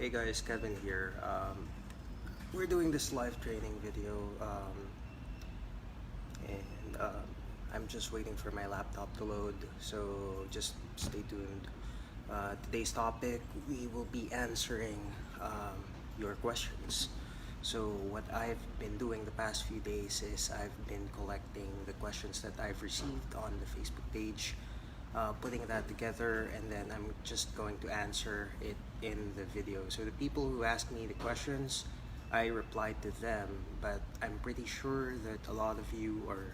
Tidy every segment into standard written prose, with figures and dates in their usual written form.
Hey guys, Kevin here. We're doing this live training video, and I'm just waiting for my laptop to load, so just stay tuned. Today's topic, we will be answering your questions. So what I've been doing the past few days is I've been collecting the questions that I've received on the Facebook page, putting that together, and then I'm just going to answer it in the video. So the people who asked me the questions, I replied to them, but I'm pretty sure that a lot of you are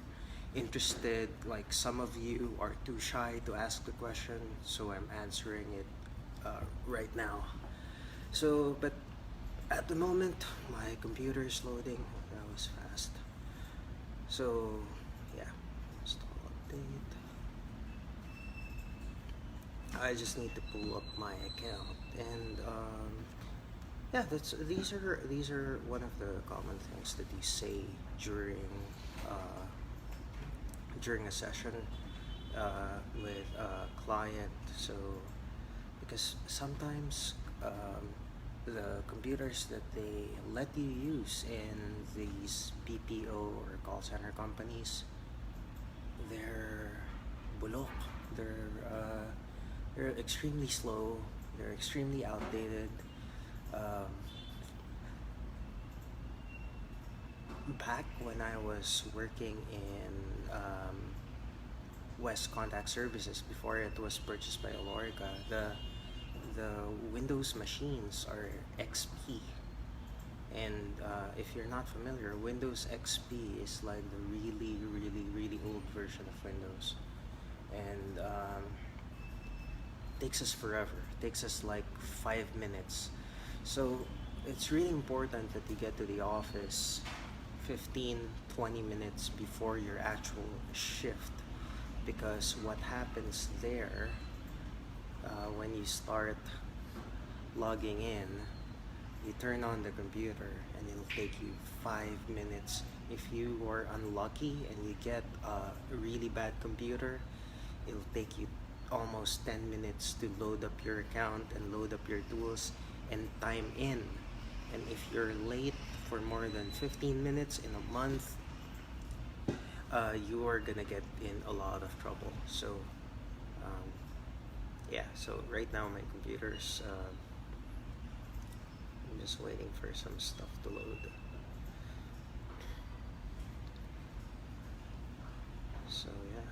interested, like some of you are too shy to ask the question, so I'm answering it right now. But at the moment, my computer is loading. That was fast. So yeah, install update. I just need to pull up my account, and yeah, these are one of the common things that you say uh, during a session with a client. So because sometimes the computers that they let you use in these BPO or call center companies, they're bulok. They're extremely slow. They're extremely outdated. Um, Back when I was working in West Contact Services before it was purchased by Olega, the Windows machines are XP. And if you're not familiar, Windows XP is like the really, really, really old version of Windows, and takes us forever. Takes us like 5 minutes. So it's really important that you get to the office 15-20 minutes before your actual shift, because what happens there, when you start logging in, you turn on the computer and it'll take you 5 minutes. If you are unlucky and you get a really bad computer, it'll take you almost 10 minutes to load up your account and load up your tools and time in. And if you're late for more than 15 minutes in a month, you are gonna get in a lot of trouble. So yeah, so right now my computer's I'm just waiting for some stuff to load. So yeah,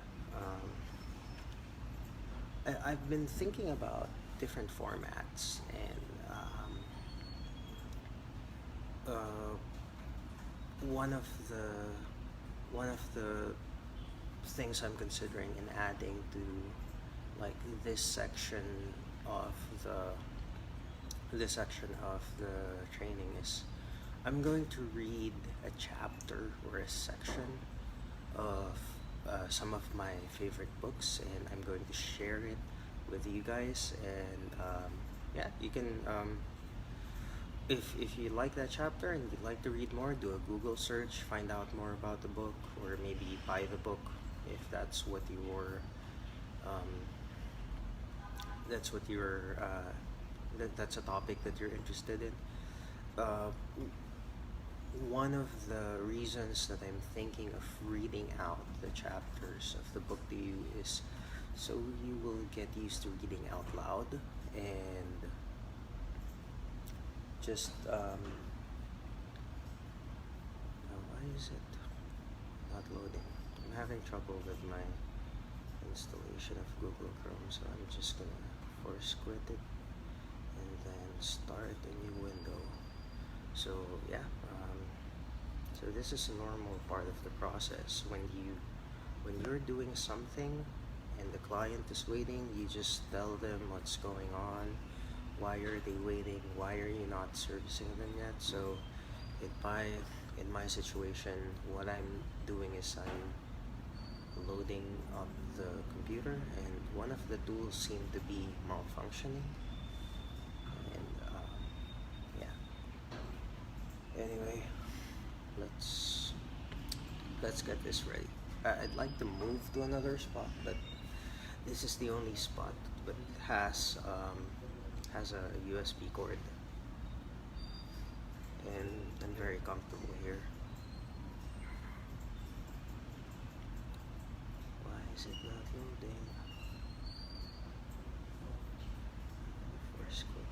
I've been thinking about different formats, and one of the one of the things I'm considering in adding to like of this section of the training is I'm going to read a chapter or a section of some of my favorite books, and I'm going to share it with you guys. And yeah, you can if you like that chapter and you'd like to read more, do a Google search, find out more about the book, or maybe buy the book if that's what um, that's a topic that you're interested in. Uh, One of the reasons that I'm thinking of reading out the chapters of the book to you is so you will get used to reading out loud, and just now why is it not loading? I'm having trouble with my installation of Google Chrome, so I'm just gonna force quit it and then start a new window. So yeah, so this is a normal part of the process. When you're doing something and the client is waiting, you just tell them what's going on, why are they waiting, why are you not servicing them yet. So in my situation, what I'm doing is I'm loading up the computer, and one of the tools seemed to be malfunctioning, and yeah. Anyway, let's get this ready. I'd like to move to another spot, but this is the only spot, but it has a USB cord. and I'm very comfortable here. Why is it not loading? Force quit.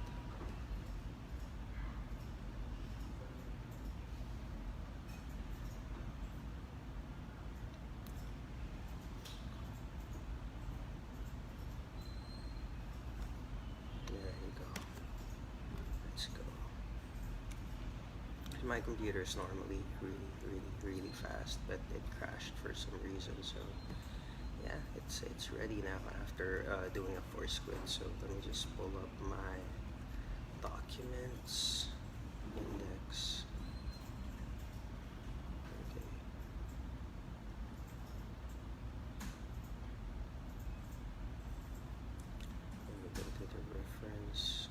There you go. Let's go. My computer is normally really fast, but it crashed for some reason. So yeah, it's ready now after doing a force quit. So let me just pull up my documents index. Okay. Let me go to the reference.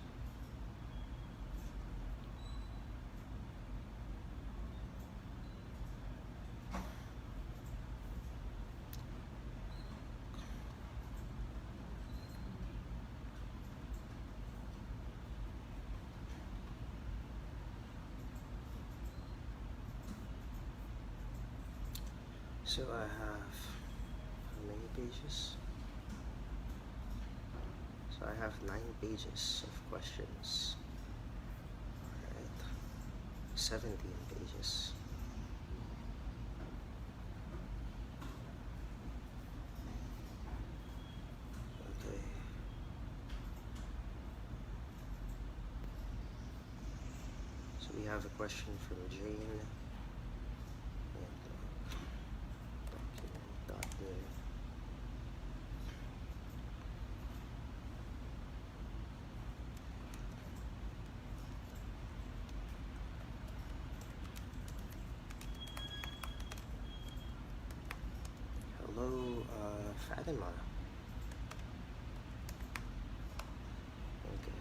So I have how many pages? So I have 9 pages of questions. Alright. 17 pages. Okay. So we have a question from Jane. Document.new. Hello, Fatima. Okay.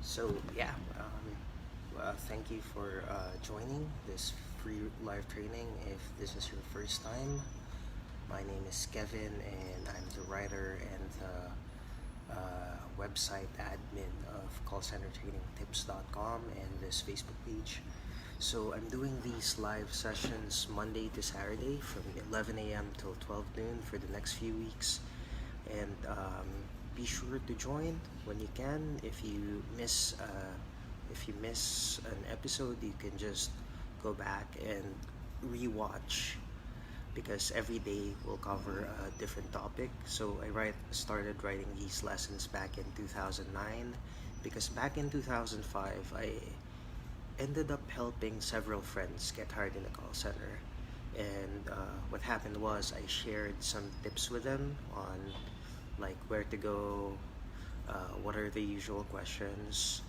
So yeah, thank you for joining this free live training. If this is your first time, my name is Kevin, and I'm the writer and the website admin of callcentertrainingtips.com and this Facebook page. So I'm doing these live sessions Monday to Saturday from 11 a.m. till 12 noon for the next few weeks, and be sure to join when you can. If you miss an episode, you can just go back and rewatch, because every day we'll cover a different topic. So started writing these lessons back in 2009, because back in 2005 I ended up helping several friends get hired in the call center. And what happened was I shared some tips with them on like where to go, what are the usual questions,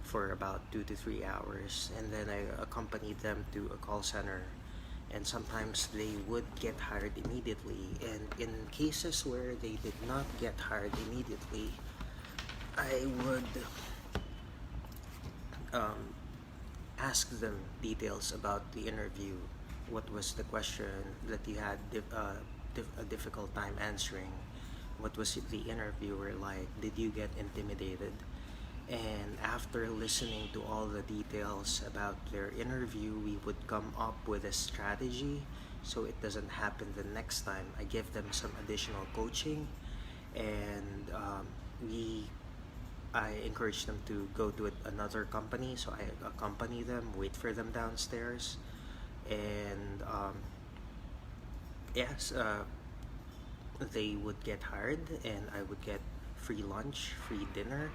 for about 2 to 3 hours, and then I accompanied them to a call center, and sometimes they would get hired immediately. And in cases where they did not get hired immediately, I would ask them details about the interview. What was the question that you had a difficult time answering? What was the interviewer like? Did you get intimidated? And after listening to all the details about their interview, we would come up with a strategy so it doesn't happen the next time. I give them some additional coaching, and I encourage them to go to another company. So I accompany them, wait for them downstairs, and yes, they would get hired, and I would get free lunch, free dinner,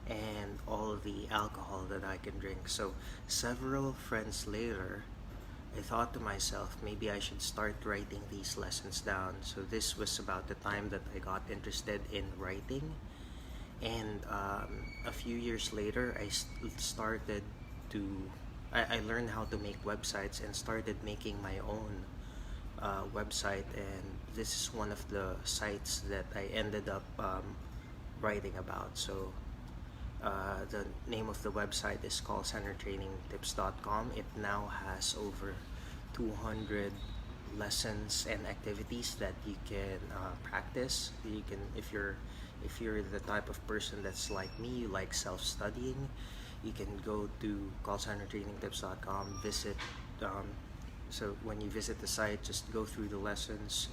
and all of the alcohol that I can drink. So several friends later, I thought to myself, maybe I should start writing these lessons down. So this was about the time that I got interested in writing. And a few years later, I learned how to make websites and started making my own website. And this is one of the sites that I ended up writing about. So the name of the website is callcentertrainingtips.com. It now has over 200 lessons and activities that you can practice. You can, if you're the type of person that's like me, you like self-studying, you can go to callcentertrainingtips.com, visit. So when you visit the site, just go through the lessons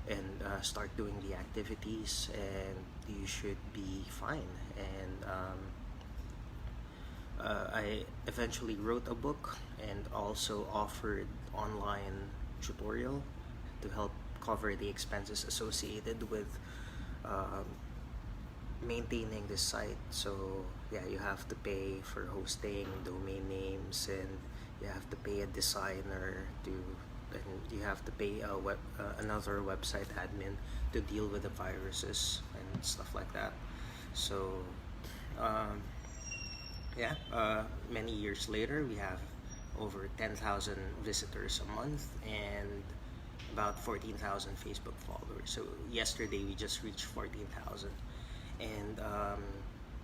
and start doing the activities, and you should be fine. And I eventually wrote a book and also offered online tutorial to help cover the expenses associated with um, maintaining this site. So yeah, you have to pay for hosting, domain names, and you have to pay a designer to, and you have to pay another website admin to deal with the viruses and stuff like that. So um, yeah, many years later, we have over 10,000 visitors a month and about 14,000 Facebook followers. So yesterday we just reached 14,000. And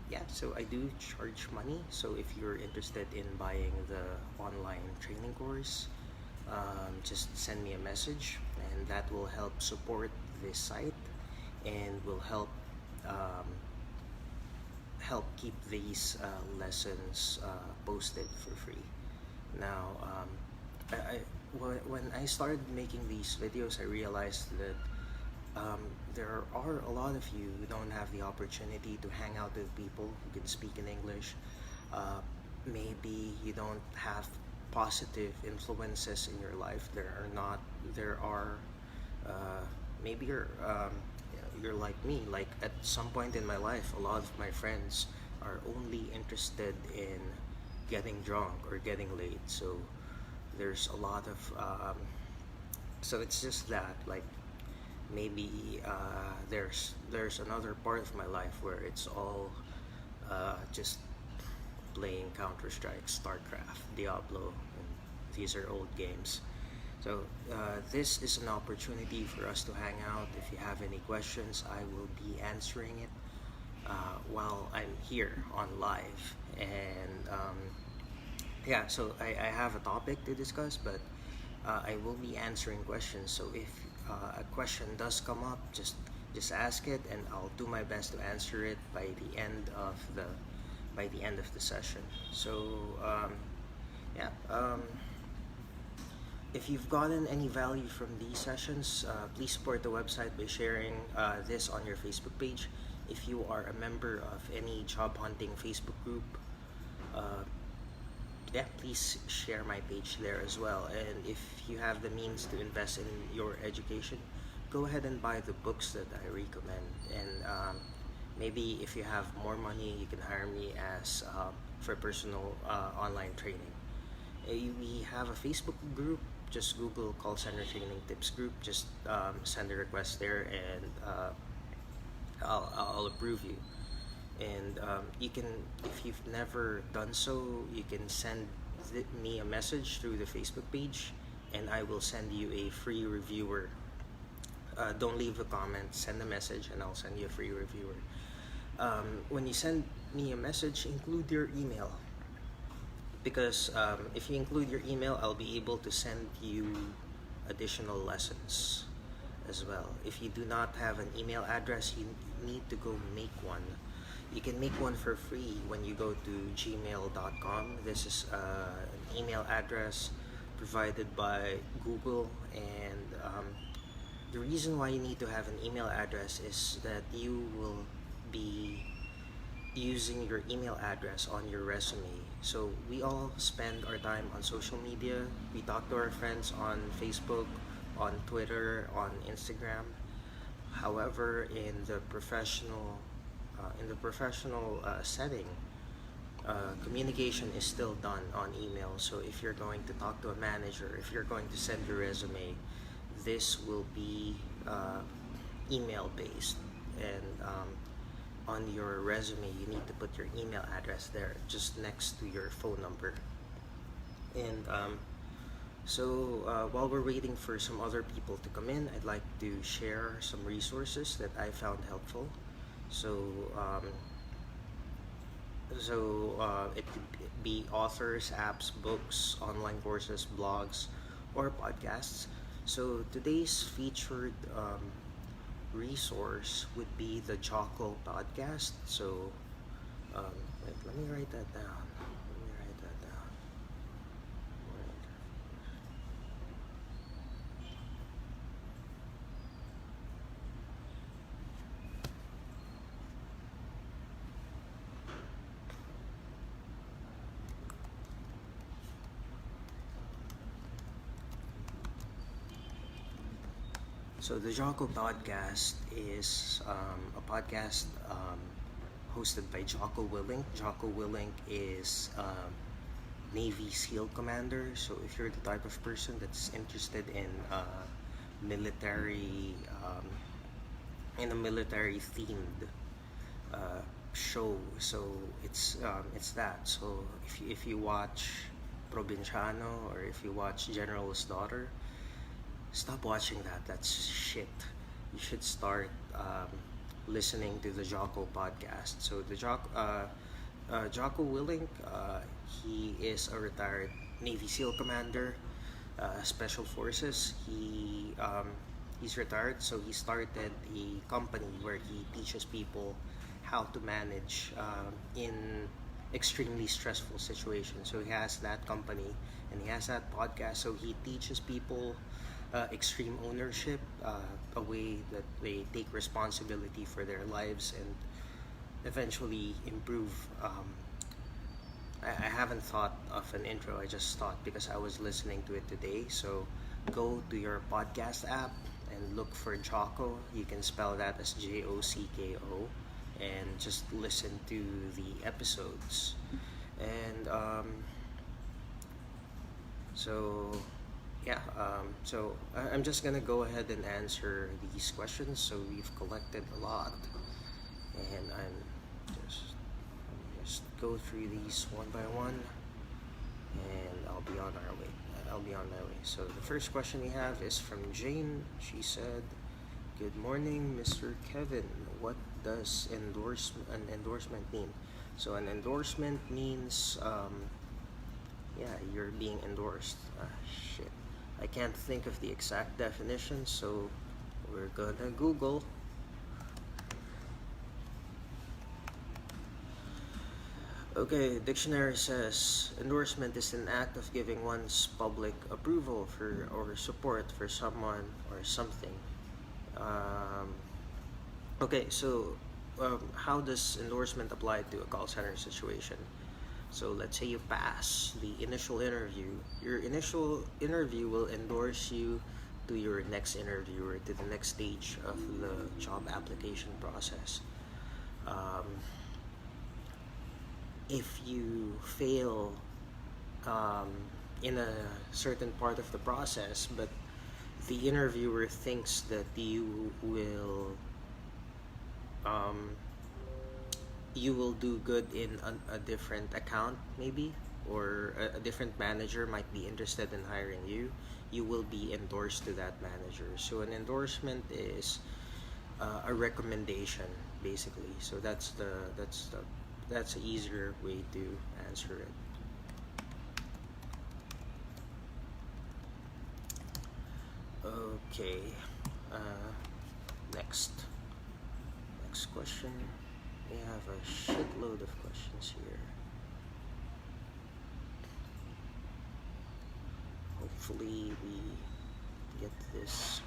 yeah, so I do charge money. So if you're interested in buying the online training course, just send me a message, and that will help support this site and will um, help keep these lessons posted for free. Now, when I started making these videos, I realized that there are a lot of you who don't have the opportunity to hang out with people who can speak in English. Maybe you don't have positive influences in your life. There are, maybe you're like me. Like at some point in my life, a lot of my friends are only interested in getting drunk or getting laid. So there's a lot of, so it's just that, like, maybe there's another part of my life where it's all just playing Counter Strike, StarCraft, Diablo, and these are old games. So this is an opportunity for us to hang out. If you have any questions, I will be answering it while I'm here on live. And yeah, so I have a topic to discuss, but I will be answering questions. So if a question does come up, just ask it, and I'll do my best to answer it by the end of the session. So yeah, if you've gotten any value from these sessions, please support the website by sharing this on your Facebook page. If you are a member of any job hunting Facebook group, uh, yeah, please share my page there as well. And if you have the means to invest in your education, go ahead and buy the books that I recommend. And maybe if you have more money, you can hire me as for personal online training. We have a Facebook group. Just Google Call Center Training Tips Group. Just send a request there, and I'll approve you. And you can, if you've never done so, you can send me a message through the Facebook page, and I will send you a free reviewer. Don't leave a comment, send a message, and I'll send you a free reviewer. When you send me a message, include your email, because if you include your email, I'll be able to send you additional lessons as well. If you do not have an email address, you need to go make one. You can make one for free when you go to gmail.com. This is an email address provided by Google, and the reason why you need to have an email address is that you will be using your email address on your resume. So we all spend our time on social media. We talk to our friends on Facebook, on Twitter, on Instagram. However, in the professional setting, communication is still done on email. So if you're going to talk to a manager, if you're going to send your resume, this will be email based. And on your resume, you need to put your email address there, just next to your phone number. And so while we're waiting for some other people to come in, I'd like to share some resources that I found helpful. So it could be authors, apps, books, online courses, blogs, or podcasts. So today's featured resource would be the Jocko podcast. So um, wait, let me write that down. Let me write that down. So the Jocko podcast is a podcast hosted by Jocko Willink. Jocko Willink is Navy SEAL commander. So if you're the type of person that's interested in military, in a military themed show, so it's that. So if you watch Provinciano or if you watch General's Daughter, stop watching that. That's shit. You should start listening to the Jocko podcast. So the Jocko Willink, he is a retired Navy SEAL commander, Special Forces. He's retired, so he started a company where he teaches people how to manage in extremely stressful situations. So he has that company and he has that podcast. So he teaches people extreme ownership, a way that they take responsibility for their lives and eventually improve. I haven't thought of an intro, I just thought because I was listening to it today. So go to your podcast app and look for Jocko. You can spell that as Jocko and just listen to the episodes. And so yeah, I'm just gonna go ahead and answer these questions. So we've collected a lot, and I'm just go through these one by one, and I'll be on my way. So the first question we have is from Jane. She said, "Good morning, Mr. Kevin. What does an endorsement mean?" So an endorsement means yeah, you're being endorsed. Shit. I can't think of the exact definition, so we're gonna Google. Okay, dictionary says endorsement is an act of giving one's public approval for or support for someone or something. Um, okay, so how does endorsement apply to a call center situation? So let's say you pass the initial interview. Your initial interview will endorse you to your next interview or to the next stage of the job application process. Um, if you fail um, in a certain part of the process, but the interviewer thinks that um, you will do good in a different account maybe, or a different manager might be interested in hiring you, you will be endorsed to that manager. So an endorsement is a recommendation basically. So that's an easier way to answer it. Okay, uh, next question. We have a shitload of questions here. Hopefully we get this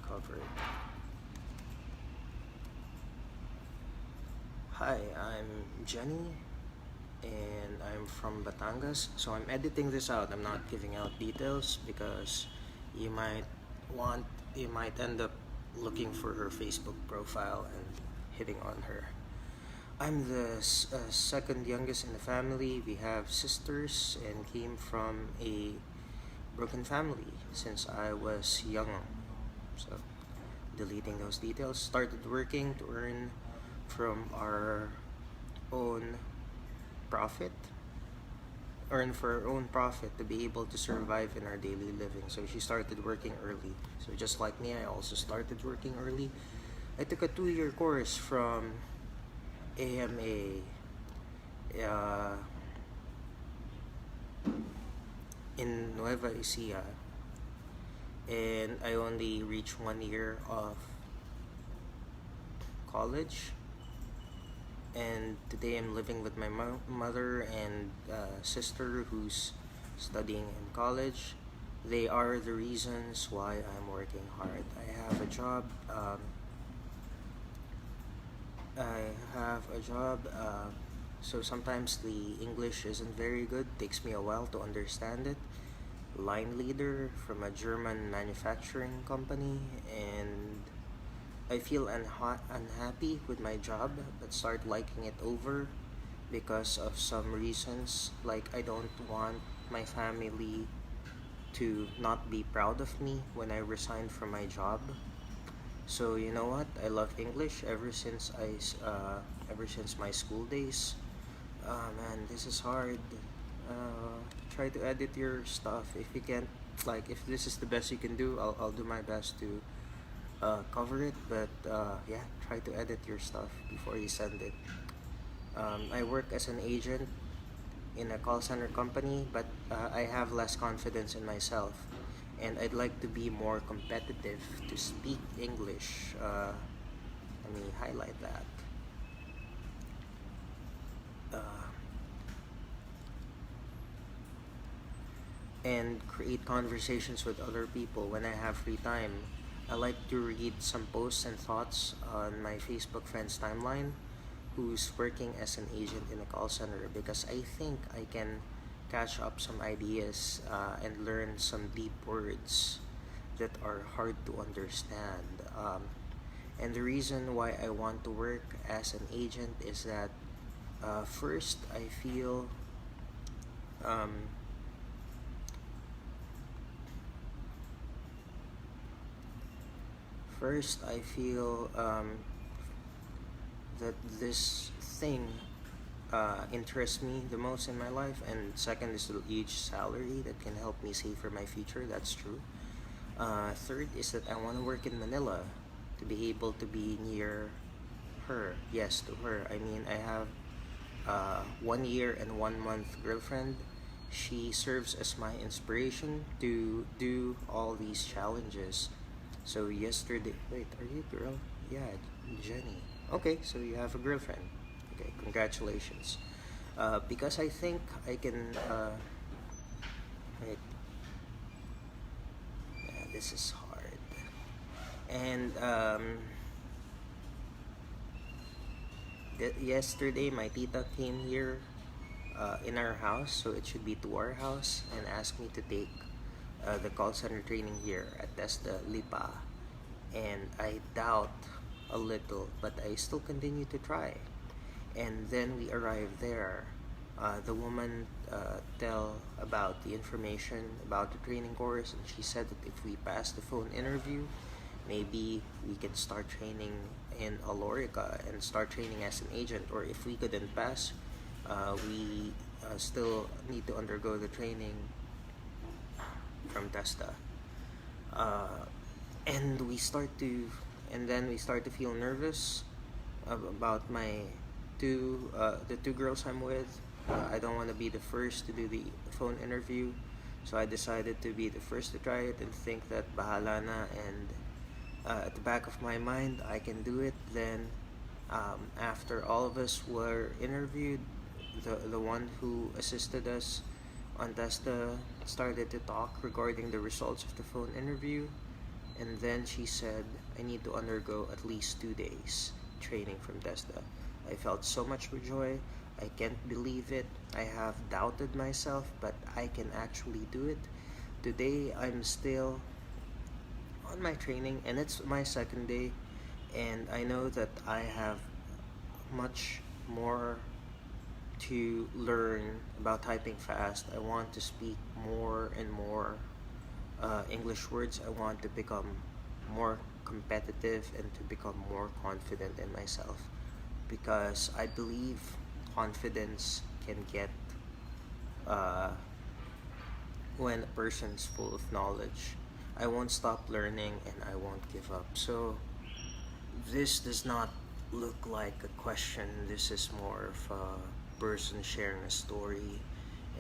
covered. Hi, I'm Jenny and I'm from Batangas. So I'm editing this out. I'm not giving out details because you might you might end up looking for her Facebook profile and hitting on her. I'm the second youngest in the family. We have sisters and came from a broken family since I was young. So, deleting those details. Started working to earn from our own profit. Earn for our own profit to be able to survive in our daily living. So she started working early. So just like me, I also started working early. I took a 2-year course from AMA in Nueva Ecija, and I only reached 1 year of college. And today I'm living with my mother and sister who's studying in college. They are the reasons why I'm working hard. I have a job. So sometimes the English isn't very good. Takes me a while to understand it. Line leader from a German manufacturing company, and I feel unhappy with my job, but start liking it over because of some reasons. Like, I don't want my family to not be proud of me when I resigned from my job. So you know what? I love English ever since my school days. Man, this is hard. Try to edit your stuff. If you can't, like, if this is the best you can do, I'll do my best to cover it. But yeah, try to edit your stuff before you send it. I work as an agent in a call center company, but I have less confidence in myself, and I'd like to be more competitive to speak English. Let me highlight that. Uh, and create conversations with other people when I have free time. I like to read some posts and thoughts on my Facebook friends timeline who's working as an agent in a call center, because I think I can catch up some ideas and learn some deep words that are hard to understand. And the reason why I want to work as an agent is that first um, I feel that this thing interests me the most in my life, and second is the huge salary that can help me save for my future. That's true. Third is that I want to work in Manila to be able to be near her. Yes, to her. I mean, I have 1 year and 1 month girlfriend. She serves as my inspiration to do all these challenges. So yesterday, wait, are you a girl? Yeah, Jenny. Okay, so you have a girlfriend. Okay, congratulations. Because I think I can. Wait, yeah, this is hard. And yesterday, my tita came here in our house, so it should be to our house, and asked me to take the call center training here at Testa Lipa. And I doubt a little, but I still continue to try. And then we arrived there. The woman tell about the information about the training course, and she said that if we pass the phone interview, maybe we can start training in Olega and start training as an agent. Or if we couldn't pass, we still need to undergo the training from Testa. And then we start to feel nervous about the two girls I'm with. I don't want to be the first to do the phone interview, so I decided to be the first to try it and think that bahala na, and at the back of my mind I can do it. Then after all of us were interviewed, the one who assisted us on Testa started to talk regarding the results of the phone interview, and then she said I need to undergo at least 2 days training from Testa. I felt so much joy. I can't believe it. I have doubted myself, but I can actually do it. Today I'm still on my training, and it's my second day, and I know that I have much more to learn about typing fast. I want to speak more and more English words. I want to become more competitive and to become more confident in myself, because I believe confidence can get when a person's full of knowledge. I won't stop learning and I won't give up. So this does not look like a question. This is more of a person sharing a story,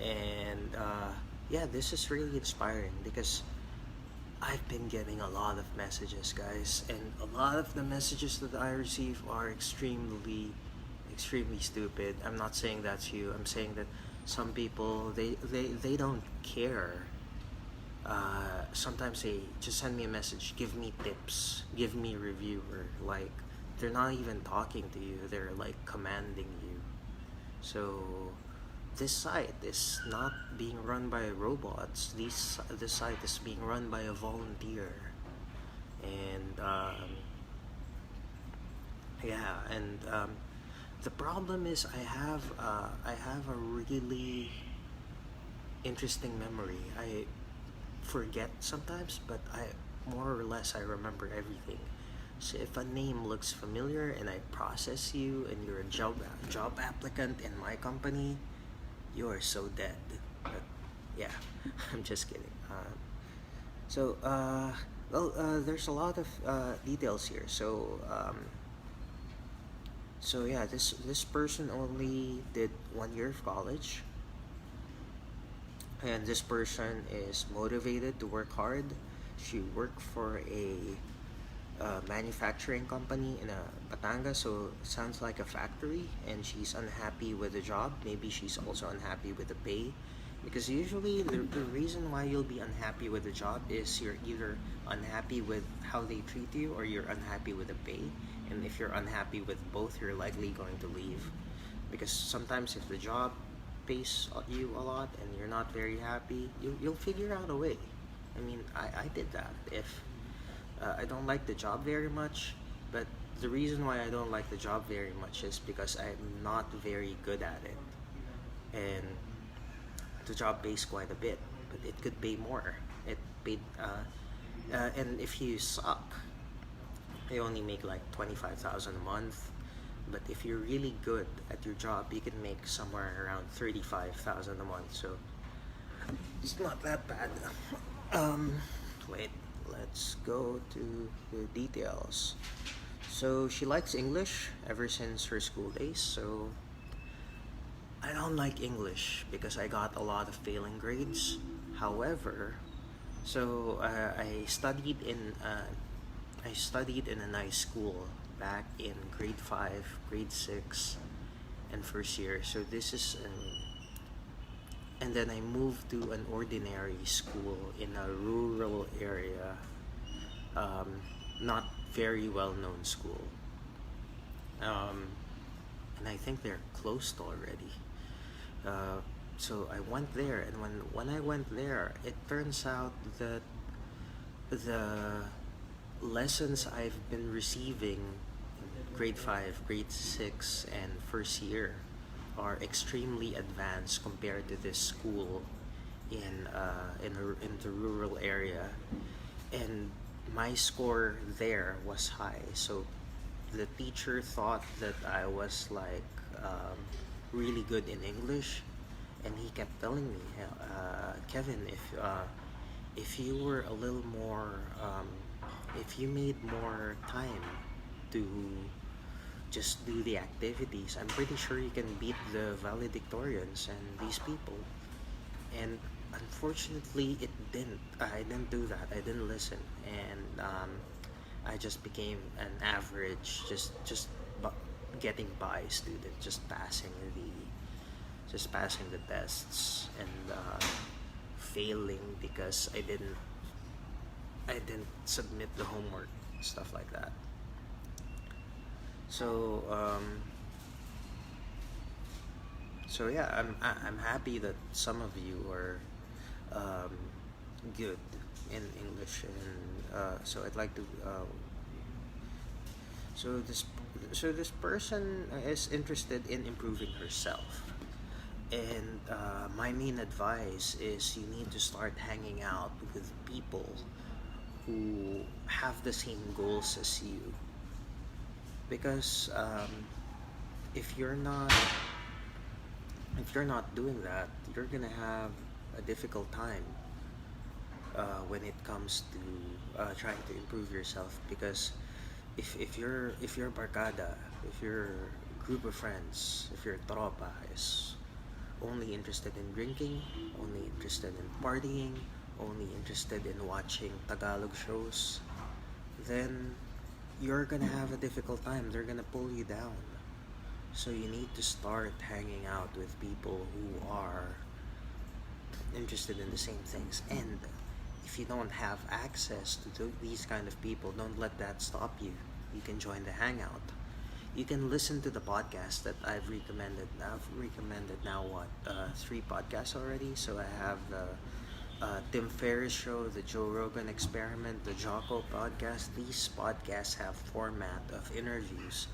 and yeah, this is really inspiring because I've been getting a lot of messages, guys, and a lot of the messages that I receive are extremely stupid. I'm not saying that's you. I'm saying that some people they don't care. Sometimes they just send me a message, give me tips, give me review, or like they're not even talking to you. They're like commanding you. So this site is not being run by robots. This site is being run by a volunteer, and yeah, and the problem is I have a really interesting memory. I forget sometimes, but I more or less I remember everything. So if a name looks familiar and I process you and you're a job applicant in my company, you are so dead. But yeah, I'm just kidding. So there's a lot of details here. So yeah, this person only did 1 year of college, and this person is motivated to work hard. She worked for a manufacturing company in Batangas, so it sounds like a factory, and she's unhappy with the job. Maybe she's also unhappy with the pay, because usually the reason why you'll be unhappy with the job is you're either unhappy with how they treat you or you're unhappy with the pay. And if you're unhappy with both, you're likely going to leave, because sometimes if the job pays you a lot and you're not very happy, you'll figure out a way. I mean, I did that. If I don't like the job very much, but the reason why I don't like the job very much is because I'm not very good at it. And the job pays quite a bit, but it could pay more. It paid, and if you suck, you only make like 25,000 a month. But if you're really good at your job, you can make somewhere around 35,000 a month. So it's not that bad. Wait, let's go to the details. So she likes English ever since her school days. So I don't like English because I got a lot of failing grades. However, so I studied in a nice school back in grade 5, grade 6, and first year. So this is and then I moved to an ordinary school in a rural area, not very well known school. And I think they're closed already. So I went there, and when I went there, it turns out that the lessons I've been receiving in grade 5, grade 6, and first year are extremely advanced compared to this school in the rural area, and my score there was high. So the teacher thought that I was like really good in English, and he kept telling me, Kevin, if you were a little more, if you made more time to just do the activities, I'm pretty sure you can beat the valedictorians and these people. And unfortunately, it didn't. I didn't do that. I didn't listen, and I just became an average, getting by student, just passing the tests, and failing because I didn't submit the homework, stuff like that. So so yeah, I'm happy that some of you are um, good in English, and so I'd like to. So this so this person is interested in improving herself, and my main advice is you need to start hanging out with people who have the same goals as you, because if you're not if you're not doing that, you're gonna have a difficult time when it comes to trying to improve yourself. Because if your barkada, if your group of friends, if your tropa is only interested in drinking, only interested in partying, only interested in watching Tagalog shows, then you're gonna have a difficult time. They're gonna pull you down. So you need to start hanging out with people who are interested in the same things. And if you don't have access to these kind of people, don't let that stop you. You can join the hangout. You can listen to the podcast that I've recommended. I've recommended now what, three podcasts already. So I have the Tim Ferriss show, the Joe Rogan Experiment, the Jocko podcast. These podcasts have format of interviews.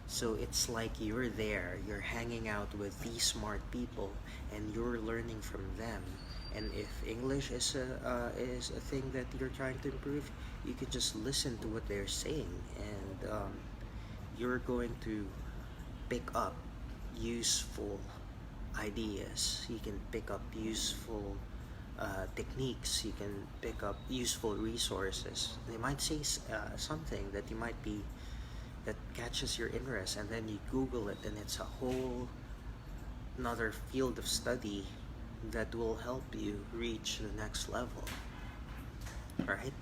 So it's like you're there, you're hanging out with these smart people, and you're learning from them. And if English is a thing that you're trying to improve, you can just listen to what they're saying, and you're going to pick up useful ideas. You can pick up useful techniques. You can pick up useful resources. They might say something that you might be that catches your interest, and then you Google it, and it's a whole another field of study that will help you reach the next level. Right?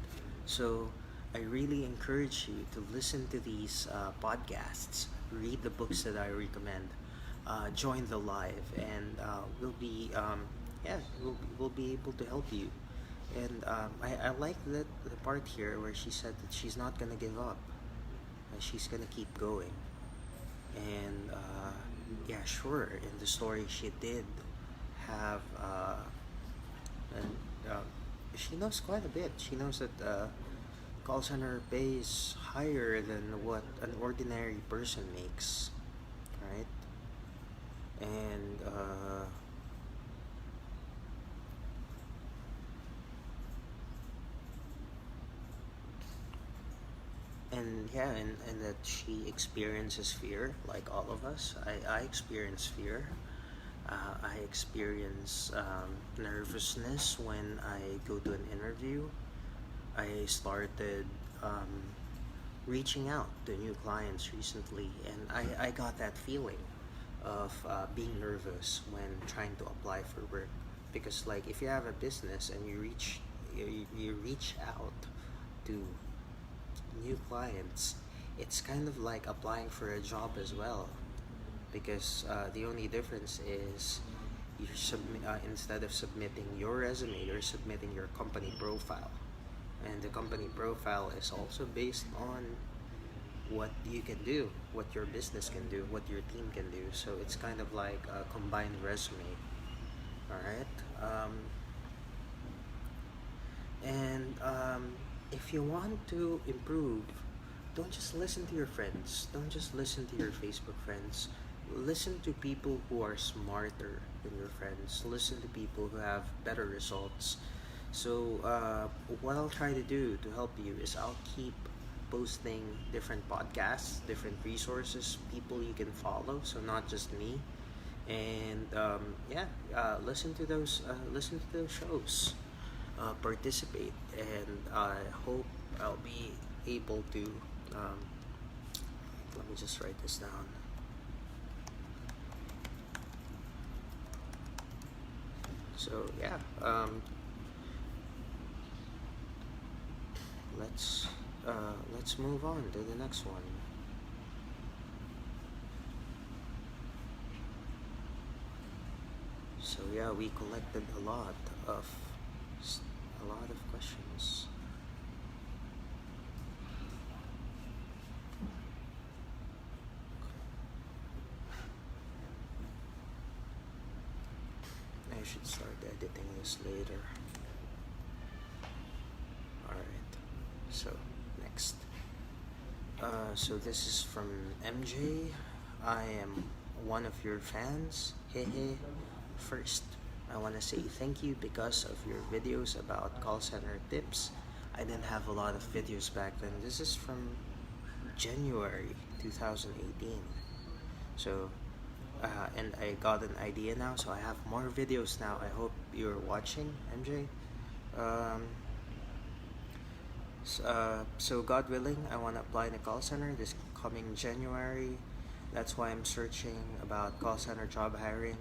So I really encourage you to listen to these podcasts, read the books that I recommend, join the live, and we'll be able to help you. And I like that the part here where she said that she's not gonna give up. She's gonna keep going. And yeah, sure, in the story she did have and she knows quite a bit. She knows that call center pays higher than what an ordinary person makes, right? And yeah, and that she experiences fear like all of us. I experience fear. I experience nervousness when I go to an interview. I started reaching out to new clients recently, and I got that feeling of being nervous when trying to apply for work. Because like if you have a business and you reach out to new clients, it's kind of like applying for a job as well, because the only difference is instead of submitting your resume, you're submitting your company profile, and the company profile is also based on what you can do, what your business can do, what your team can do. So it's kind of like a combined resume. All right. And if you want to improve, don't just listen to your friends. Don't just listen to your Facebook friends. Listen to people who are smarter than your friends. Listen to people who have better results. So what I'll try to do to help you is I'll keep posting different podcasts, different resources, people you can follow. So not just me. And listen to those. Listen to those shows. Participate, and I hope I'll be able to. Let me just write this down. So yeah, let's move on to the next one. So yeah, we collected a lot of questions. I should start editing this later. Alright, so next. So this is from MJ. I am one of your fans. Hehe. First, I want to say thank you because of your videos about call center tips. I didn't have a lot of videos back then. This is from January 2018. So and I got an idea now, so I have more videos now. I hope you're watching, MJ. So God willing, I want to apply in a call center this coming January. That's why I'm searching about call center job hiring,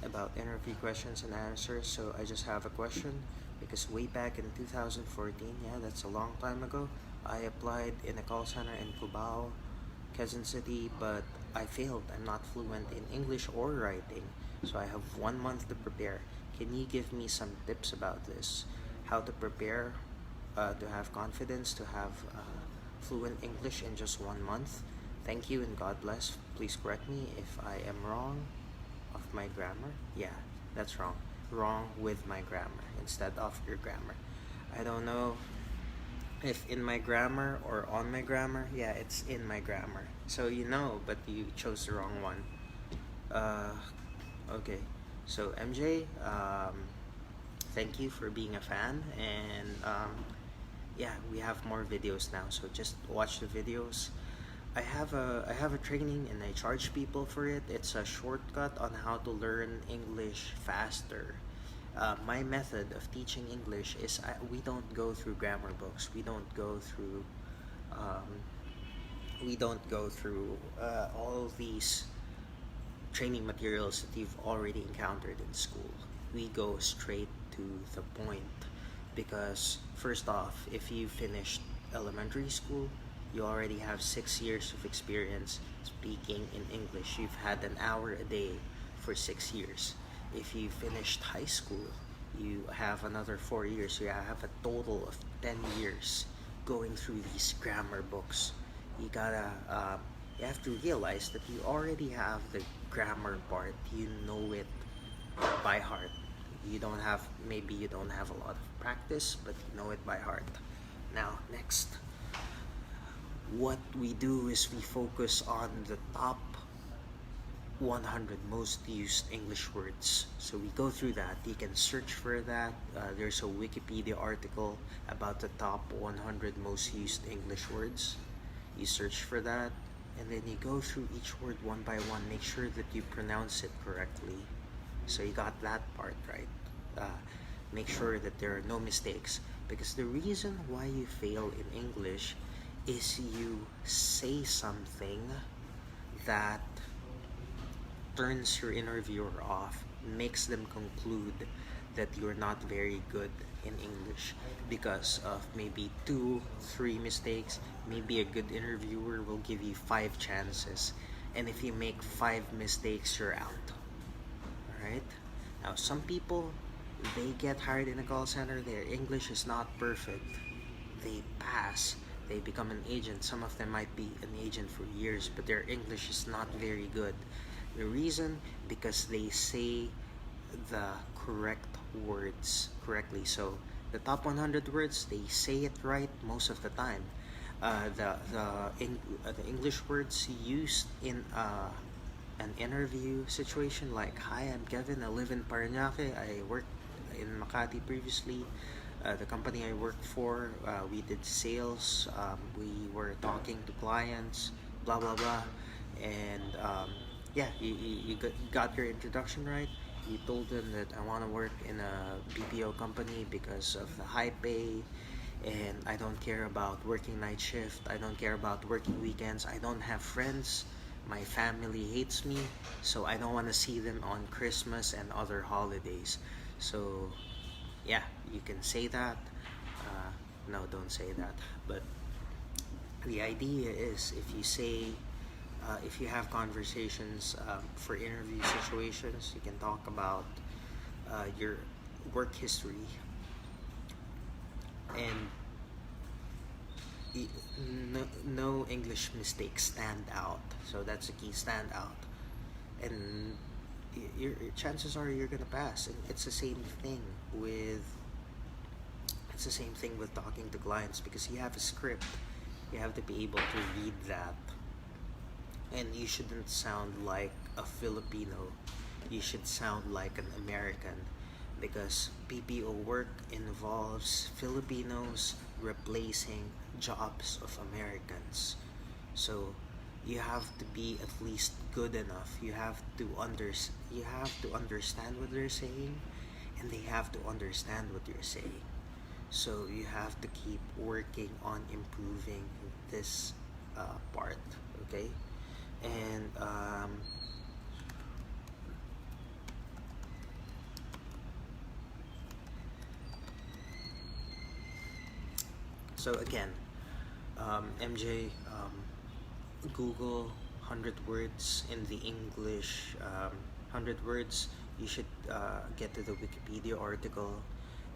about interview questions and answers. So I just have a question. because way back in 2014, yeah, that's a long time ago, I applied in a call center in Cubao, Quezon City, but I failed. I'm not fluent in English or writing, so I have 1 month to prepare. Can you give me some tips about this? How to prepare, to have confidence, to have fluent English in just 1 month? Thank you and God bless. Please correct me if I am wrong of my grammar. Yeah, that's wrong. Wrong with my grammar instead of your grammar. I don't know if in my grammar or on my grammar. Yeah, it's in my grammar. So you know, but you chose the wrong one. Uh, okay. So MJ, thank you for being a fan, and yeah, we have more videos now. So just watch the videos. I have a training and I charge people for it. It's a shortcut on how to learn English faster. My method of teaching English is we don't go through grammar books. Um, we don't go through all these training materials that you've already encountered in school. We go straight to the point because, first off, if you finished elementary school, you already have 6 years of experience speaking in English. You've had an hour a day for 6 years. If you finished high school, you have another 4 years. You have a total of 10 years going through these grammar books. You gotta, you have to realize that you already have the grammar part. You know it by heart. Maybe you don't have a lot of practice, but you know it by heart. Now, next, what we do is we focus on the top 100 most used English words. So we go through that. You can search for that. There's a Wikipedia article about the top 100 most used English words. You search for that, and then you go through each word one by one. Make sure that you pronounce it correctly. So you got that part right. Make sure that there are no mistakes, because the reason why you fail in English is you say something that turns your interviewer off, makes them conclude that you're not very good in English because of maybe 2, 3 mistakes. Maybe a good interviewer will give you 5 chances, and if you make 5 mistakes, you're out. Alright? Now, some people, they get hired in a call center, their English is not perfect. They pass, they become an agent. Some of them might be an agent for years, but their English is not very good. The reason, because they say the correct words correctly. So the top 100 words, they say it right most of the time. The English words used in an interview situation, like, "Hi, I'm Kevin. I live in Parañaque. I worked in Makati previously. The company I worked for, we did sales. We were talking to clients. Blah blah blah." And yeah, you got your introduction right. You told them that I want to work in a BPO company because of the high pay, and I don't care about working night shift. I don't care about working weekends. I don't have friends. My family hates me, so I don't want to see them on Christmas and other holidays. So yeah, you can say that. No, don't say that. But the idea is, if you have conversations for interview situations, you can talk about your work history, and no English mistakes stand out. So that's the key, stand out. And your chances are you're gonna pass. And it's the same thing with talking to clients, because you have a script. You have to be able to read that, and you shouldn't sound like a Filipino. You should sound like an American, because BPO work involves Filipinos replacing jobs of Americans. So you have to be at least good enough. You have to understand what they're saying, and they have to understand what you're saying. So you have to keep working on improving this part, okay? And So again, MJ, Google 100 words in the English, 100 words. You should get to the Wikipedia article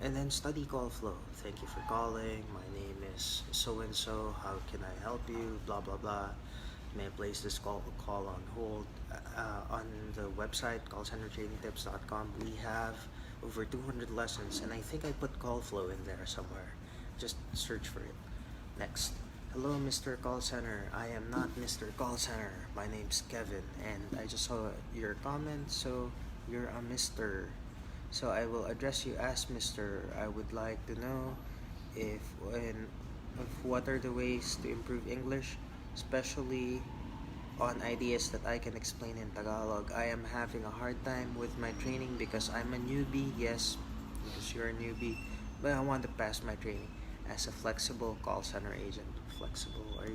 and then study call flow. Thank you for calling. My name is so and so. How can I help you? Blah blah blah. May I place this call on hold? On the website callcentertrainingtips.com, we have over 200 lessons, and I think I put call flow in there somewhere. Just search for it. Next. Hello, Mr. Call Center. I am not Mr. Call Center. My name's Kevin, and I just saw your comment, so you're a Mr. So I will address you as Mr. I would like to know if when of what are the ways to improve English, especially on ideas that I can explain in Tagalog. I am having a hard time with my training because I'm a newbie. Yes, because you're a newbie, but I want to pass my training as a flexible call center agent. Flexible? Are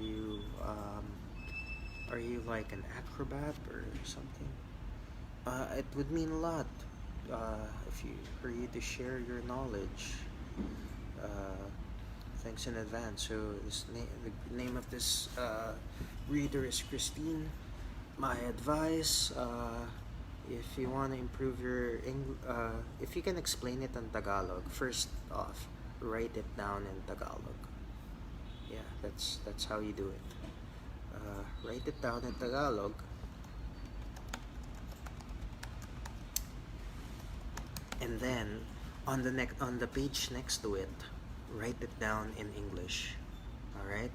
you like an acrobat or something? It would mean a lot if you for you to share your knowledge. Uh, Thanks in advance. So the name of this reader is Christine. My advice, if you want to improve your if you can explain it in Tagalog, first off, write it down in Tagalog. Yeah, that's how you do it. Write it down in Tagalog. And then on the page next to it, write it down in English. All right?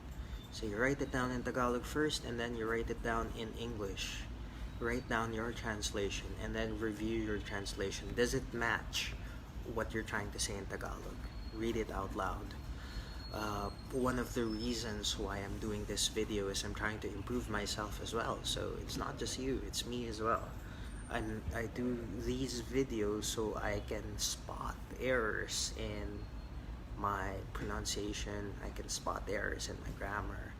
So you write it down in Tagalog first, and then you write it down in English. Write down your translation, and then review your translation. Does it match what you're trying to say in Tagalog? Read it out loud. One of the reasons why I'm doing this video is I'm trying to improve myself as well. So it's not just you, it's me as well. I do these videos so I can spot errors in my pronunciation, I can spot errors in my grammar,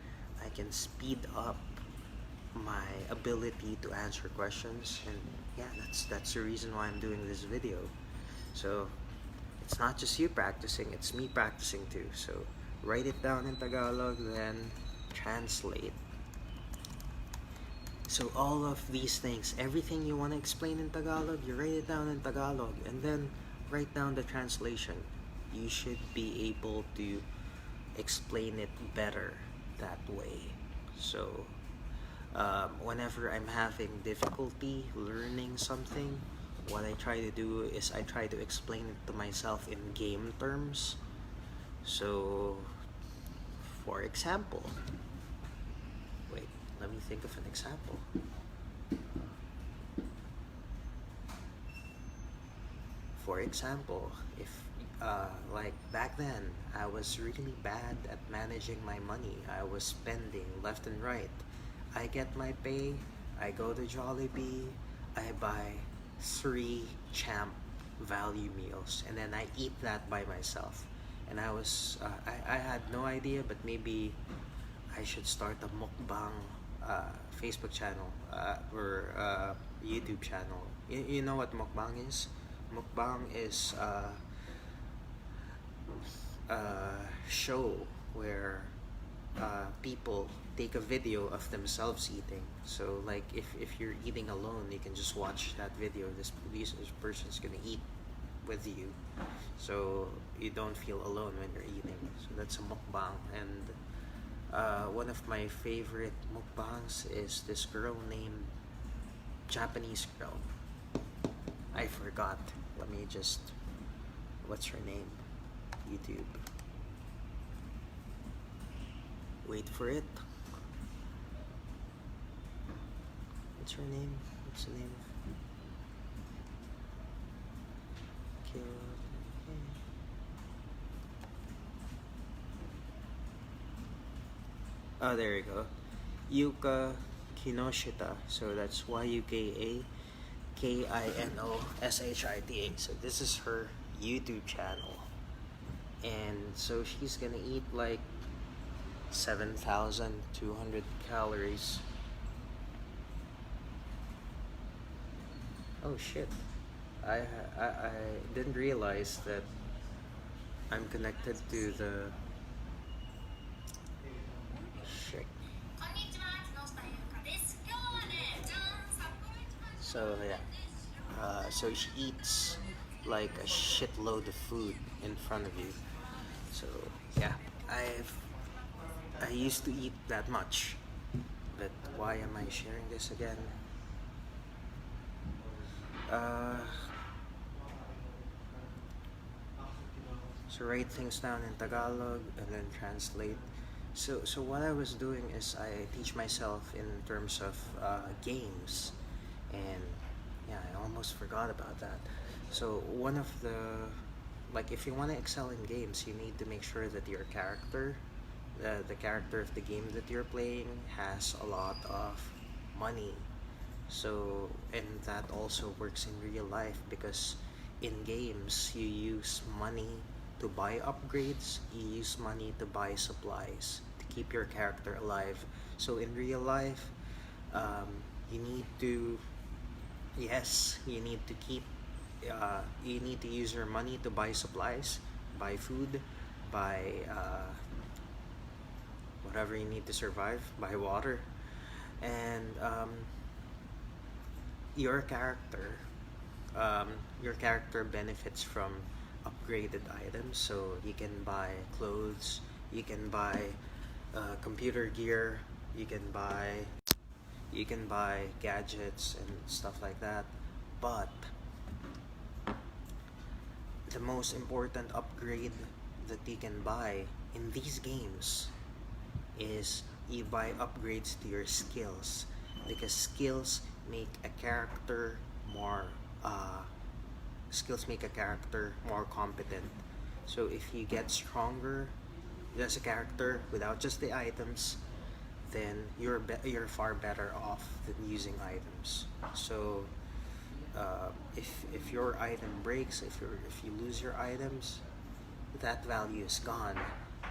I can speed up my ability to answer questions, and yeah, that's the reason why I'm doing this video. So it's not just you practicing, it's me practicing too. So write it down in Tagalog, then translate. So all of these things, everything you want to explain in Tagalog, you write it down in Tagalog, and then write down the translation. You should be able to explain it better that way. So whenever I'm having difficulty learning something, what I try to do is I try to explain it to myself in game terms. So for example, wait, let me think of an example. For example, if like back then, I was really bad at managing my money. I was spending left and right. I get my pay, I go to Jollibee, I buy 3 Champ value meals, and then I eat that by myself. And I had no idea, but maybe I should start a mukbang Facebook channel or YouTube channel. You know what mukbang is? Mukbang is show where people take a video of themselves eating. So like if you're eating alone, you can just watch that video. This person's gonna eat with you, so you don't feel alone when you're eating. So that's a mukbang. And one of my favorite mukbangs is this girl named Japanese girl. I forgot. Let me just. What's her name? YouTube. Wait for it. What's her name? What's the name of Oh, there you go. Yuka Kinoshita. So that's Yuka Kinoshita. So this is her YouTube channel. And so she's gonna eat like 7,200 calories. Oh shit. I didn't realize that I'm connected to the So yeah, so she eats like a shitload of food in front of you. So yeah, I've I used to eat that much, but why am I sharing this again? Uh, so write things down in Tagalog and then translate. So what I was doing is I teach myself in terms of games, and yeah, I almost forgot about that. So one of the like if you want to excel in games, you need to make sure that your character, the character of the game that you're playing, has a lot of money. So, and that also works in real life because in games you use money to buy upgrades, you use money to buy supplies to keep your character alive. So, in real life, um, you need to, yes, you need to use your money to buy supplies, buy food, buy whatever you need to survive, buy water, and your character um, your character benefits from upgraded items, so you can buy clothes, you can buy computer gear, you can buy gadgets and stuff like that. But the most important upgrade that you can buy in these games is you buy upgrades to your skills, because make a character more uh, skills make a character more competent. So if you get stronger as a character without just the items, then you're far better off than using items. So if your item breaks, if you lose your items, that value is gone.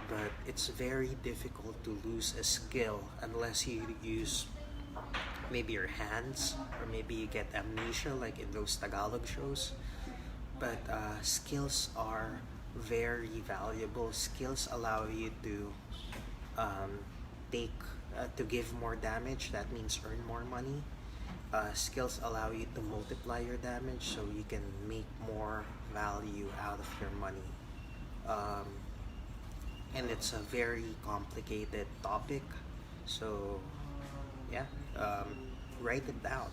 But it's very difficult to lose a skill unless you use maybe your hands, or maybe you get amnesia like in those Tagalog shows. But skills are very valuable. Skills allow you to um, take to give more damage. That means earn more money. Skills allow you to multiply your damage, so you can make more value out of your money. Um, and it's a very complicated topic. So yeah, write it down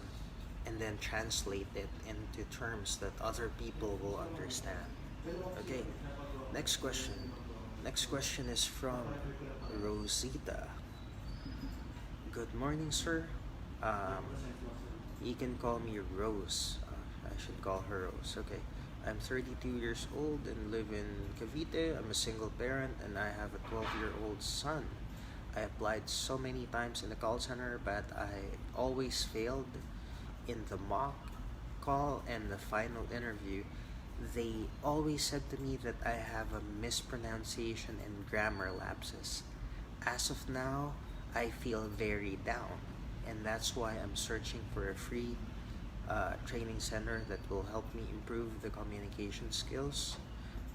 and then translate it into terms that other people will understand. Okay, next question. Next question is from Rosita. Good morning, sir. Um, you can call me Rose. I should call her Rose. Okay. I'm 32 years old and live in Cavite. I'm a single parent and I have a 12-year-old son. I applied so many times in the call center, but I always failed in the mock call and the final interview. They always said to me that I have a mispronunciation and grammar lapses. As of now, I feel very down, and that's why I'm searching for a free training center that will help me improve the communication skills.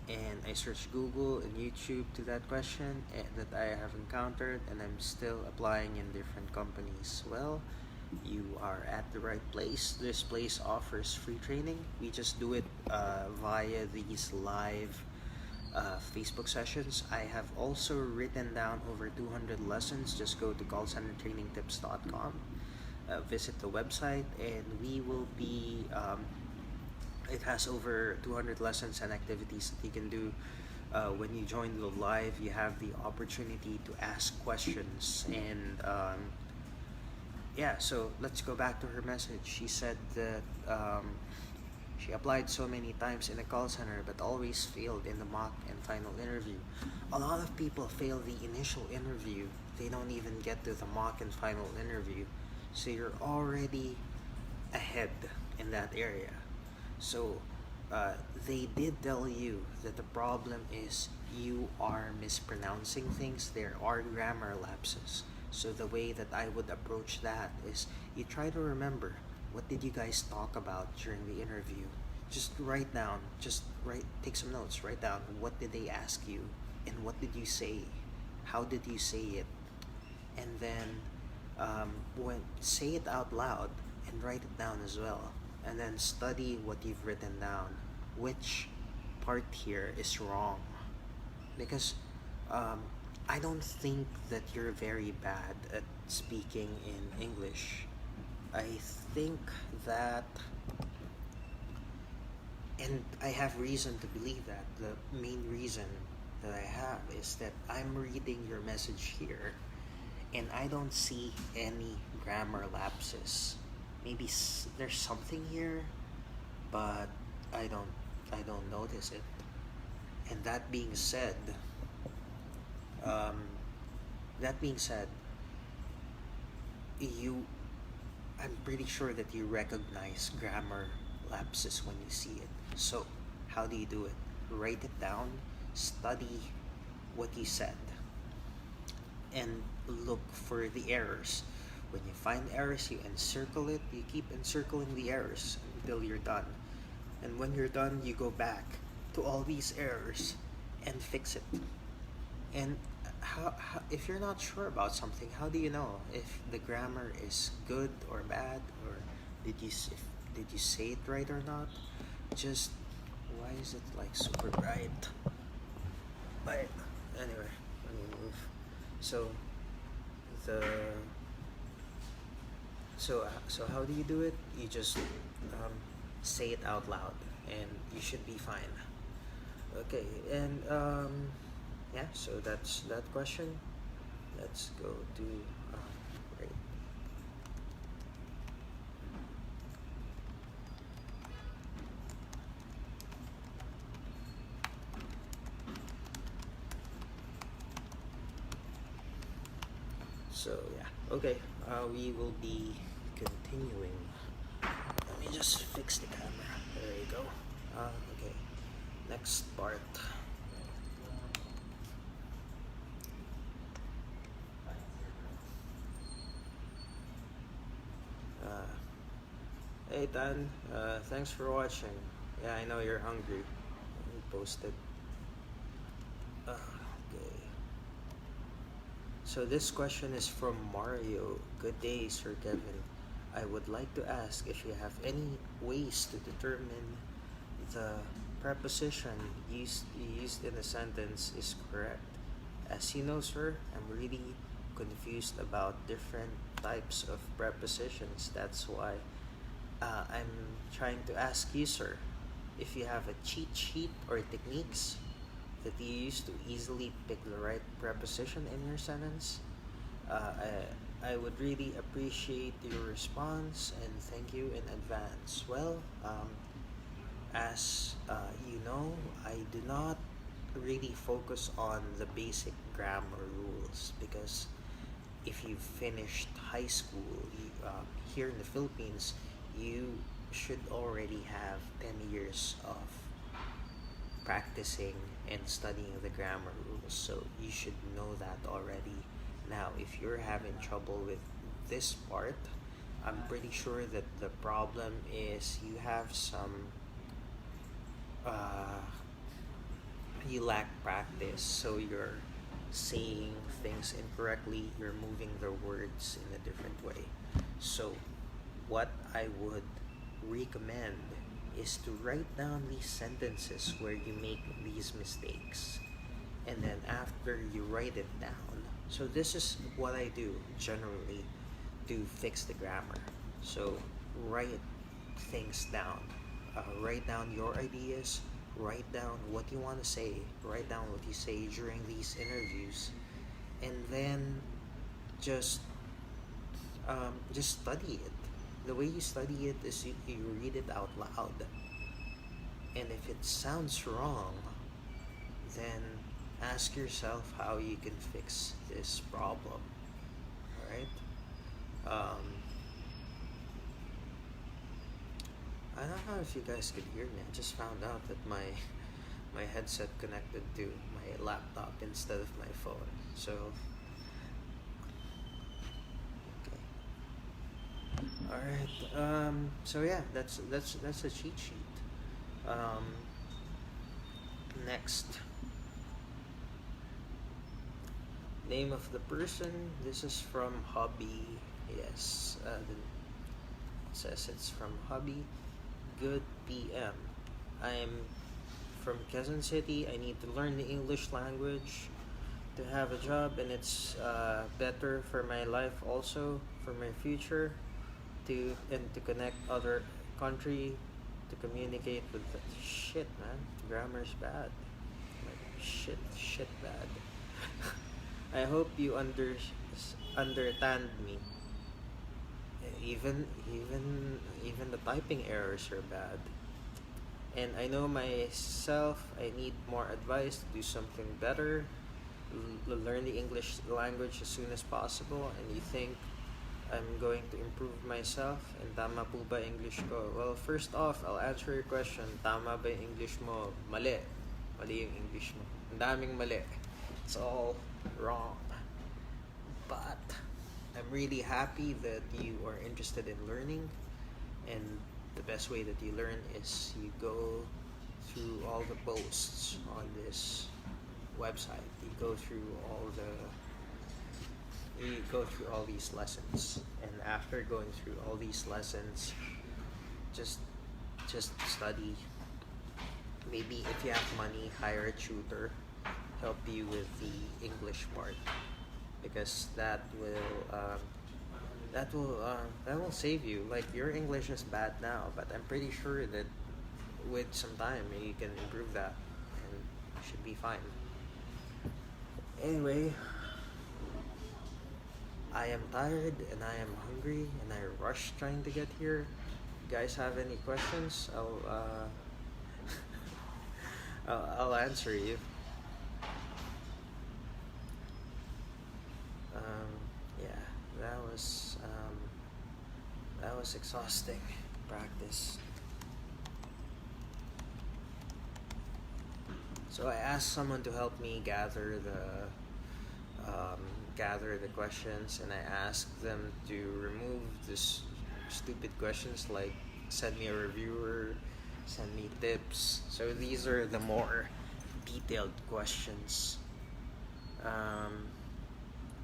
And I searched Google and YouTube to that question that I have encountered, and I'm still applying in different companies. Well, you are at the right place. This place offers free training. We just do it via these live Facebook sessions. I have also written down over 200 lessons. Just go to callcentertrainingtips.com, visit the website, and we will be. It has over 200 lessons and activities that you can do. When you join the live, you have the opportunity to ask questions. And yeah, so let's go back to her message. She said that she applied so many times in a call center but always failed in the mock and final interview. A lot of people fail the initial interview, they don't even get to the mock and final interview. So you're already ahead in that area. So they did tell you that the problem is you are mispronouncing things, there are grammar lapses. So the way that I would approach that is you try to remember, what did you guys talk about during the interview? Just write down, take some notes, write down what did they ask you and what did you say? How did you say it? And then when say it out loud and write it down as well. And then study what you've written down. Which part here is wrong? Because um, I don't think that you're very bad at speaking in English. I think that, and I have reason to believe that. The main reason that I have is that I'm reading your message here and I don't see any grammar lapses. Maybe there's something here, but I don't I don't notice it. And um, that being said, you I'm pretty sure that you recognize grammar lapses when you see it. So, how do you do it? Write it down, study what you said, and look for the errors. When you find errors, you encircle it, you keep encircling the errors until you're done. And when you're done, you go back to all these errors and fix it. And if you're not sure about something, how do you know if the grammar is good or bad, or did you say it right or not? Just why is it like super bright? But anyway, let me move. So the so how do you do it? You just say it out loud, and you should be fine. Okay, and yeah, so that's that question. Let's go to right. So yeah, okay. We will be continuing. Let me just fix the camera. There you go. Okay, next part. Uh, hey Dan, thanks for watching. Yeah, I know you're hungry. You posted. Okay. So this question is from Mario. Good day, Sir Kevin. I would like to ask if you have any ways to determine the preposition used in a sentence is correct. As you know, sir, I'm really confused about different types of prepositions. That's why I'm trying to ask you, sir, if you have a cheat sheet or techniques that you use to easily pick the right preposition in your sentence. I would really appreciate your response and thank you in advance. Well, as you know, I do not really focus on the basic grammar rules because if you finished high school here in the Philippines, you should already have 10 years of practicing and studying the grammar rules, so you should know that already. Now, if you're having trouble with this part, I'm pretty sure that the problem is you have some uh, you lack practice, so you're saying things incorrectly, you're moving the words in a different way. So, what I would recommend is to write down these sentences where you make these mistakes. And then after you write it down, so this is what I do generally to fix the grammar. So, write things down. Write down your ideas, write down what you want to say, write down what you say during these interviews, and then just just study it. The way you study it is you read it out loud, and if it sounds wrong, then ask yourself how you can fix this problem. All right. I don't know if you guys could hear me. I just found out that my headset connected to my laptop instead of my phone. So, okay. All right. So yeah, that's a cheat sheet. Um, Next, name of the person. This is from Hobby. Yes. says it's from Hubby. Good PM. I'm from Quezon City. I need to learn the English language to have a job, and it's better for my life also, for my future, to connect other country, to communicate with the shit, man. Grammar's bad. Like shit bad. I hope you understand me. Even the typing errors are bad. And I know myself, I need more advice to do something better, learn the English language as soon as possible. And you think I'm going to improve myself? And tama po ba English ko? Well, first off, I'll answer your question. Tama ba yung English mo? Mali. Mali yung English mo. Ang daming mali. It's all wrong. But I'm really happy that you are interested in learning, and the best way that you learn is you go through all the posts on this website. You go through all these lessons, and after going through all these lessons, just study. Maybe if you have money, hire a tutor, help you with the English part, because that will save you. Like, your English is bad now, but I'm pretty sure that with some time you can improve that, and you should be fine. Anyway, I am tired and I am hungry and I rushed trying to get here. You guys have any questions? I'll answer you. Yeah, that was exhausting practice. So I asked someone to help me gather the questions, and I asked them to remove this stupid questions like send me a reviewer, send me tips. So these are the more detailed questions.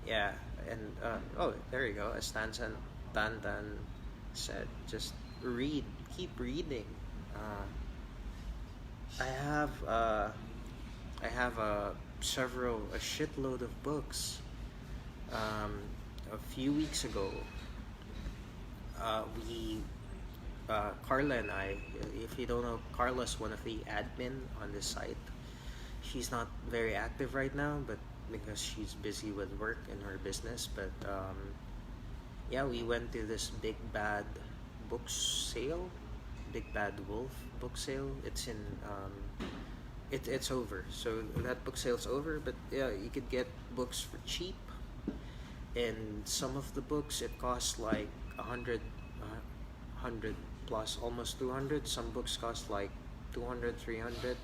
Yeah, and oh, there you go. As Tan said, just keep reading. I have a shitload of books. A few weeks ago, Carla and I, if you don't know, Carla's one of the admin on this site. She's not very active right now, but because she's busy with work and her business. But yeah, we went to this Big Bad book sale, Big Bad Wolf book sale. It's in it's over. So that book sale's over, but yeah, you could get books for cheap. And some of the books, it costs like 100 plus, almost 200. Some books cost like 200, 300.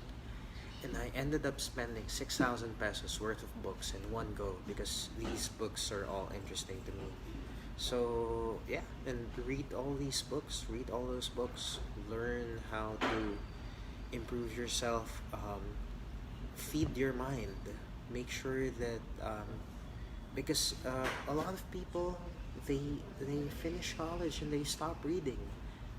And I ended up spending 6,000 pesos worth of books in one go, because these books are all interesting to me. So yeah, and read all these books, read all those books, learn how to improve yourself, feed your mind, make sure that because a lot of people, they finish college and they stop reading,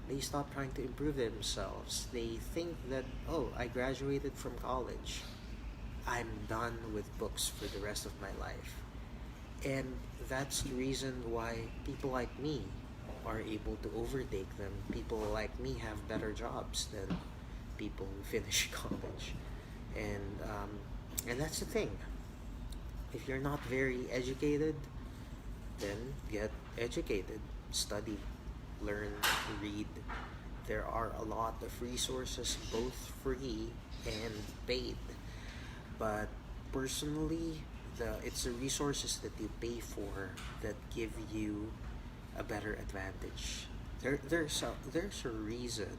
they stop trying to improve themselves. They think that, oh, I graduated from college, I'm done with books for the rest of my life. And that's the reason why people like me are able to overtake them. People like me have better jobs than people who finish college. And that's the thing. If you're not very educated, then get educated. Study, learn, read. There are a lot of resources, both free and paid. But personally, it's the resources that you pay for that give you a better advantage. There's a reason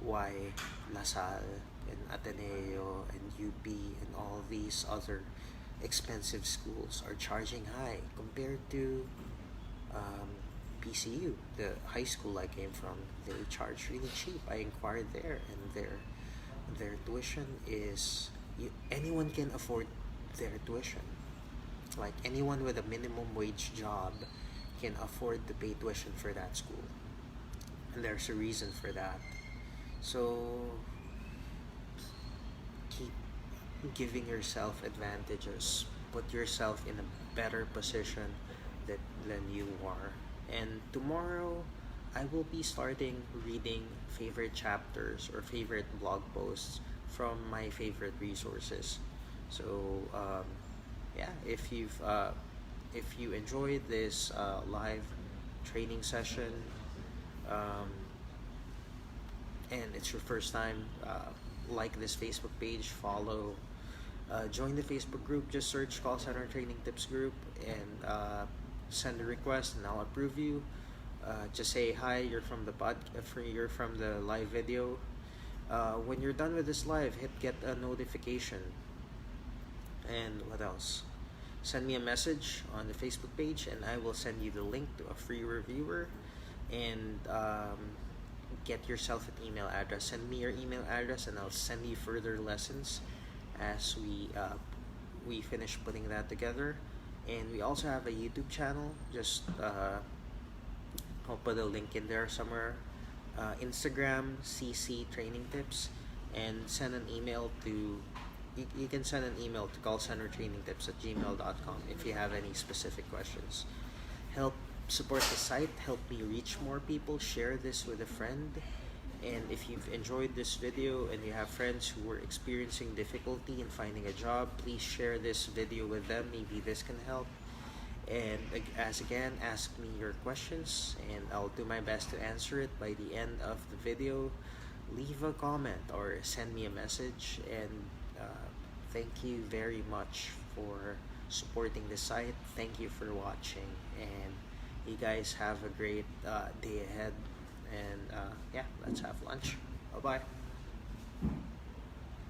why LaSalle and Ateneo and UP and all these other expensive schools are charging high compared to PCU, the high school I came from. They charge really cheap. I inquired there, and their tuition is, anyone can afford their tuition. Like, anyone with a minimum wage job can afford to pay tuition for that school. and there's a reason for that. So keep giving yourself advantages. Put yourself in a better position than you are. And tomorrow, I will be starting reading favorite chapters or favorite blog posts from my favorite resources. So yeah, if you enjoyed this live training session, um, and it's your first time, like this Facebook page, follow, join the Facebook group. Just search Call Center Training Tips Group and send a request, and I'll approve you. Just say hi. You're from the live video. When you're done with this live, hit get a notification. And what else? Send me a message on the Facebook page, and I will send you the link to a free reviewer. And get yourself an email address. Send me your email address, and I'll send you further lessons as we finish putting that together. And we also have a YouTube channel. Just I'll put a link in there somewhere. Instagram CC Training Tips, and send an email to. You can send an email to callcentertrainingtips@gmail.com if you have any specific questions. Help support the site, help me reach more people, share this with a friend. And if you've enjoyed this video and you have friends who are experiencing difficulty in finding a job, please share this video with them. Maybe this can help. And as again, ask me your questions and I'll do my best to answer it by the end of the video. Leave a comment or send me a message, and thank you very much for supporting the site. Thank you for watching, and you guys have a great day ahead. And yeah, let's have lunch. Bye bye.